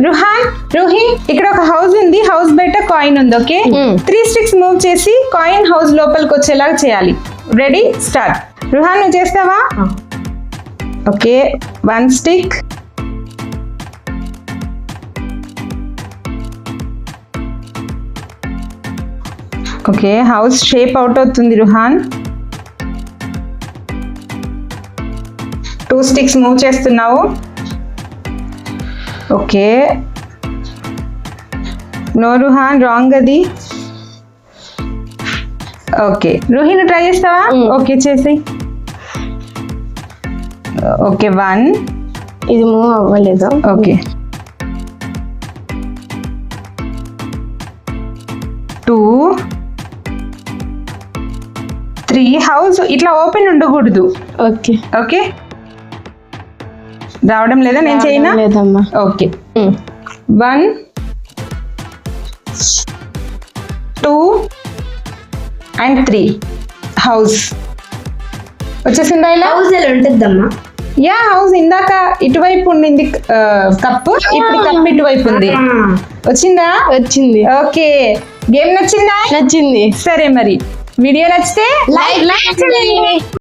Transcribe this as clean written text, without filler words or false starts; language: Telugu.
రుహాన్, రూహి, ఇక్కడ ఒక హౌస్ ఉంది. హౌస్ బయట కాయిన్ ఉంది. ఓకే, 3 స్టిక్స్ మూవ్ చేసి కాయిన్ హౌస్ లోపలికి వచ్చేలాగా చేయాలి. Ready, start. రుహాన్, నువ్వు చేస్తావా? Okay, 1 stick. Okay, house shape out అవుతుంది. రుహాన్, 2 స్టిక్స్ మూవ్ చేస్తున్నావు. ఓకే, నో రుహాన్, రాంగ్ అది. ఓకే, రూహి, నువ్వు ట్రై చేస్తావా? ఓకే, చేసి. ఓకే, 1. ఇది మూవ్ అవ్వలేదు. ఓకే, 2, 3. హౌస్ ఇట్లా ఓపెన్ ఉండకూడదు. ఓకే, ఓకే, రావడం లేదా? నేను చేయనా? లేదమ్మా. Okay, 1, 2 and 3. హౌస్ వచ్చేసిందా? ఇలా హౌస్ ఎలా ఉంటుందమ్మా? యా, హౌస్ ఇందాక ఇటువైపు ఉండింది కప్పు, ఇప్పుడు కప్పు ఇటువైపు ఉంది. వచ్చిందా? వచ్చింది. ఓకే, గేమ్ నచ్చిందా? నచ్చింది. సరే, మరి వీడియో నచ్చితే లైక్ చేయండి.